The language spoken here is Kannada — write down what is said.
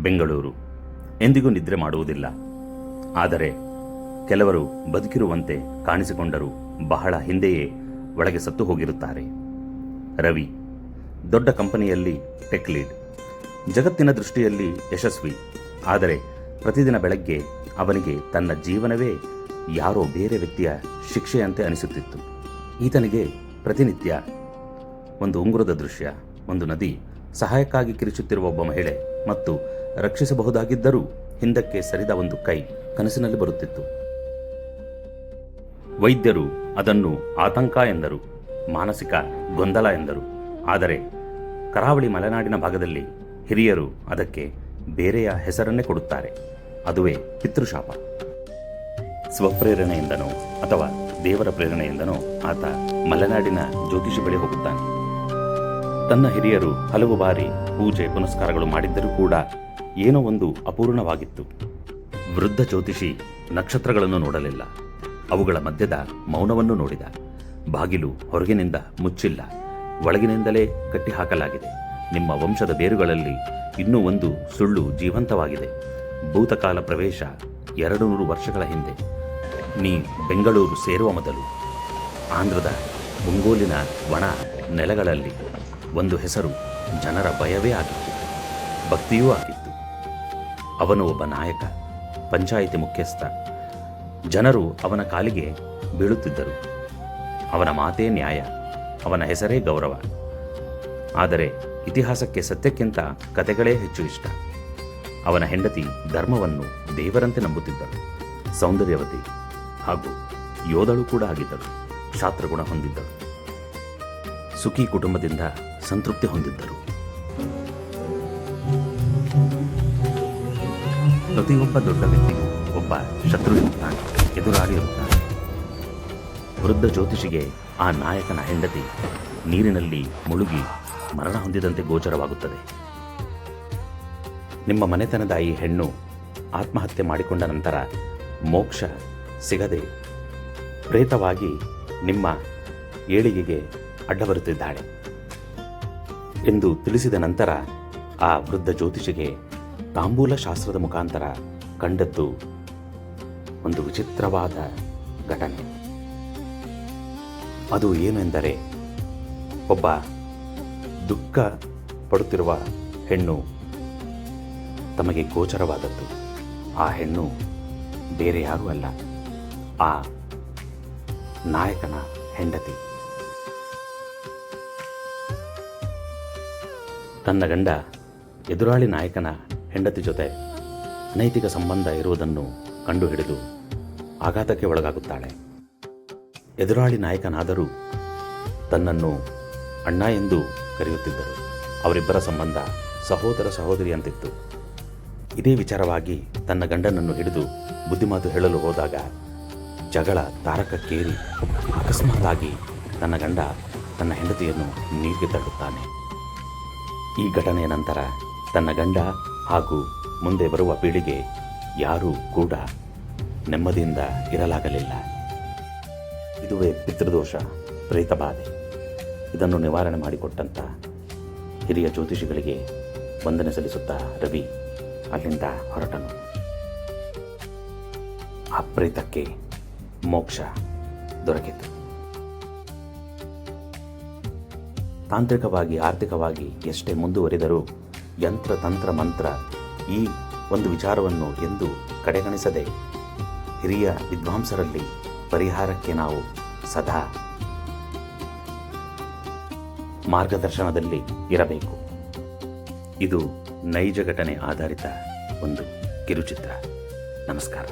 ಬೆಂಗಳೂರು ಎಂದಿಗೂ ನಿದ್ರೆ ಮಾಡುವುದಿಲ್ಲ. ಆದರೆ ಕೆಲವರು ಬದುಕಿರುವಂತೆ ಕಾಣಿಸಿಕೊಂಡರೂ ಬಹಳ ಹಿಂದೆಯೇ ಒಳಗೆ ಸತ್ತು ಹೋಗಿರುತ್ತಾರೆ. ರವಿ ದೊಡ್ಡ ಕಂಪನಿಯಲ್ಲಿ ಟೆಕ್ ಲೀಡ್, ಜಗತ್ತಿನ ದೃಷ್ಟಿಯಲ್ಲಿ ಯಶಸ್ವಿ. ಆದರೆ ಪ್ರತಿದಿನ ಬೆಳಗ್ಗೆ ಅವನಿಗೆ ತನ್ನ ಜೀವನವೇ ಯಾರೋ ಬೇರೆ ವ್ಯಕ್ತಿಯ ಶಿಕ್ಷೆಯಂತೆ ಅನಿಸುತ್ತಿತ್ತು. ಈತನಿಗೆ ಪ್ರತಿನಿತ್ಯ ಒಂದು ಉಂಗುರದ ದೃಶ್ಯ, ಒಂದು ನದಿ, ಸಹಾಯಕ್ಕಾಗಿ ಕಿರಿಚುತ್ತಿರುವ ಒಬ್ಬ ಮಹಿಳೆ ಮತ್ತು ರಕ್ಷಿಸಬಹುದಾಗಿದ್ದರೂ ಹಿಂದಕ್ಕೆ ಸರಿದ ಒಂದು ಕೈ ಕನಸಿನಲ್ಲಿ ಬರುತ್ತಿತ್ತು. ವೈದ್ಯರು ಅದನ್ನು ಆತಂಕ ಎಂದರು, ಮಾನಸಿಕ ಗೊಂದಲ ಎಂದರು. ಆದರೆ ಕರಾವಳಿ ಮಲೆನಾಡಿನ ಭಾಗದಲ್ಲಿ ಹಿರಿಯರು ಅದಕ್ಕೆ ಬೇರೆಯ ಹೆಸರನ್ನೇ ಕೊಡುತ್ತಾರೆ. ಅದುವೇ ಪಿತೃಶಾಪ. ಸ್ವಪ್ರೇರಣೆಯಿಂದನೋ ಅಥವಾ ದೇವರ ಪ್ರೇರಣೆಯಿಂದನೋ ಆತ ಮಲೆನಾಡಿನ ಜ್ಯೋತಿಷಿ ಬಳಿ ಹೋಗುತ್ತಾನೆ. ತನ್ನ ಹಿರಿಯರು ಹಲವು ಬಾರಿ ಪೂಜೆ ಪುನಸ್ಕಾರಗಳು ಮಾಡಿದ್ದರೂ ಕೂಡ ಏನೋ ಒಂದು ಅಪೂರ್ಣವಾಗಿತ್ತು. ವೃದ್ಧ ಜ್ಯೋತಿಷಿ ನಕ್ಷತ್ರಗಳನ್ನು ನೋಡಲಿಲ್ಲ, ಅವುಗಳ ಮಧ್ಯದ ಮೌನವನ್ನು ನೋಡಿದ. ಬಾಗಿಲು ಹೊರಗಿನಿಂದ ಮುಚ್ಚಿಲ್ಲ, ಒಳಗಿನಿಂದಲೇ ಕಟ್ಟಿಹಾಕಲಾಗಿದೆ. ನಿಮ್ಮ ವಂಶದ ಬೇರುಗಳಲ್ಲಿ ಇನ್ನೂ ಒಂದು ಸುಳ್ಳು ಜೀವಂತವಾಗಿದೆ. ಭೂತಕಾಲ ಪ್ರವೇಶ 200 ವರ್ಷಗಳ ಹಿಂದೆ. ನೀ ಬೆಂಗಳೂರು ಸೇರುವ ಮೊದಲು ಆಂಧ್ರದ ಮುಂಗೋಲಿನ ಒಣ ನೆಲಗಳಲ್ಲಿ ಒಂದು ಹೆಸರು ಜನರ ಭಯವೇ ಆಗಿತ್ತು, ಭಕ್ತಿಯೂ ಆಗಿತ್ತು. ಅವನು ಒಬ್ಬ ನಾಯಕ, ಪಂಚಾಯಿತಿ ಮುಖ್ಯಸ್ಥ. ಜನರು ಅವನ ಕಾಲಿಗೆ ಬೀಳುತ್ತಿದ್ದರು. ಅವನ ಮಾತೇ ನ್ಯಾಯ, ಅವನ ಹೆಸರೇ ಗೌರವ. ಆದರೆ ಇತಿಹಾಸಕ್ಕೆ ಸತ್ಯಕ್ಕಿಂತ ಕತೆಗಳೇ ಹೆಚ್ಚು ಇಷ್ಟ. ಅವನ ಹೆಂಡತಿ ಧರ್ಮವನ್ನು ದೇವರಂತೆ ನಂಬುತ್ತಿದ್ದಳು, ಸೌಂದರ್ಯವತಿ ಹಾಗೂ ಯೋಧಳು ಕೂಡ ಆಗಿದ್ದಳು. ಶಾಸ್ತ್ರಗುಣ ಹೊಂದಿದ್ದಳು, ಸುಖಿ ಕುಟುಂಬದಿಂದ ಸಂತೃಪ್ತಿ ಹೊಂದಿದ್ದರು. ಪ್ರತಿಯೊಬ್ಬ ದೊಡ್ಡ ವ್ಯಕ್ತಿಗೂ ಒಬ್ಬ ಶತ್ರು ಇರುತ್ತಾನೆ, ಎದುರಾಳಿ ಇರುತ್ತಾನೆ. ವೃದ್ಧ ಜ್ಯೋತಿಷಿಗೆ ಆ ನಾಯಕನ ಹೆಂಡತಿ ನೀರಿನಲ್ಲಿ ಮುಳುಗಿ ಮರಣ ಹೊಂದಿದಂತೆ ಗೋಚರವಾಗುತ್ತದೆ. ನಿಮ್ಮ ಮನೆತನದ ಈ ಹೆಣ್ಣು ಆತ್ಮಹತ್ಯೆ ಮಾಡಿಕೊಂಡ ನಂತರ ಮೋಕ್ಷ ಸಿಗದೆ ಪ್ರೇತವಾಗಿ ನಿಮ್ಮ ಏಳಿಗೆಗೆ ಅಡ್ಡ ಬರುತ್ತಿದ್ದಾಳೆ ಎಂದು ತಿಳಿಸಿದ ನಂತರ ಆ ವೃದ್ಧ ಜ್ಯೋತಿಷಿಗೆ ತಾಂಬೂಲ ಶಾಸ್ತ್ರದ ಮುಖಾಂತರ ಕಂಡದ್ದು ಒಂದು ವಿಚಿತ್ರವಾದ ಘಟನೆ. ಅದು ಏನು ಎಂದರೆ, ಒಬ್ಬ ದುಃಖ ಪಡುತ್ತಿರುವ ಹೆಣ್ಣು ತಮಗೆ ಗೋಚರವಾದದ್ದು. ಆ ಹೆಣ್ಣು ಬೇರೆ ಯಾರೂ ಅಲ್ಲ, ಆ ನಾಯಕನ ಹೆಂಡತಿ. ತನ್ನ ಗಂಡ ಎದುರಾಳಿ ನಾಯಕನ ಹೆಂಡತಿ ಜೊತೆ ಅನೈತಿಕ ಸಂಬಂಧ ಇರುವುದನ್ನು ಕಂಡುಹಿಡಿದು ಆಘಾತಕ್ಕೆ ಒಳಗಾಗುತ್ತಾಳೆ. ಎದುರಾಳಿ ನಾಯಕನಾದರೂ ತನ್ನನ್ನು ಅಣ್ಣ ಎಂದು ಕರೆಯುತ್ತಿದ್ದರು. ಅವರಿಬ್ಬರ ಸಂಬಂಧ ಸಹೋದರ ಸಹೋದರಿಯಂತಿತ್ತು. ಇದೇ ವಿಚಾರವಾಗಿ ತನ್ನ ಗಂಡನನ್ನು ಹಿಡಿದು ಬುದ್ಧಿಮಾತು ಹೇಳಲು ಹೋದಾಗ ಜಗಳ ತಾರಕಕ್ಕೇರಿ ಅಕಸ್ಮಾತ್ತಾಗಿ ತನ್ನ ಗಂಡ ತನ್ನ ಹೆಂಡತಿಯನ್ನು ನೀರಿಗೆ ತಳ್ಳುತ್ತಾನೆ. ಈ ಘಟನೆಯ ನಂತರ ತನ್ನ ಗಂಡ ಹಾಗೂ ಮುಂದೆ ಬರುವ ಪೀಳಿಗೆ ಯಾರೂ ಕೂಡ ನೆಮ್ಮದಿಯಿಂದ ಇರಲಾಗಲಿಲ್ಲ. ಇದುವೇ ಪಿತೃದೋಷ, ಪ್ರೇತಬಾಧೆ. ಇದನ್ನು ನಿವಾರಣೆ ಮಾಡಿಕೊಟ್ಟಂಥ ಹಿರಿಯ ಜ್ಯೋತಿಷಿಗಳಿಗೆ ವಂದನೆ ಸಲ್ಲಿಸುತ್ತಾ ರವಿ ಅಲ್ಲಿಂದ ಹೊರಟನು. ಆ ಪ್ರೇತಕ್ಕೆ ಮೋಕ್ಷ ದೊರಕಿತು. ತಾಂತ್ರಿಕವಾಗಿ ಆರ್ಥಿಕವಾಗಿ ಎಷ್ಟೇ ಮುಂದುವರಿದರೂ ಯಂತ್ರ ತಂತ್ರ ಮಂತ್ರ ಈ ಒಂದು ವಿಚಾರವನ್ನು ಎಂದು ಕಡೆಗಣಿಸದೆ ಹಿರಿಯ ವಿದ್ವಾಂಸರಲ್ಲಿ ಪರಿಹಾರಕ್ಕೆ ನಾವು ಸದಾ ಮಾರ್ಗದರ್ಶನದಲ್ಲಿ ಇರಬೇಕು. ಇದು ನೈಜ ಘಟನೆ ಆಧಾರಿತ ಒಂದು ಕಿರುಚಿತ್ರ. ನಮಸ್ಕಾರ.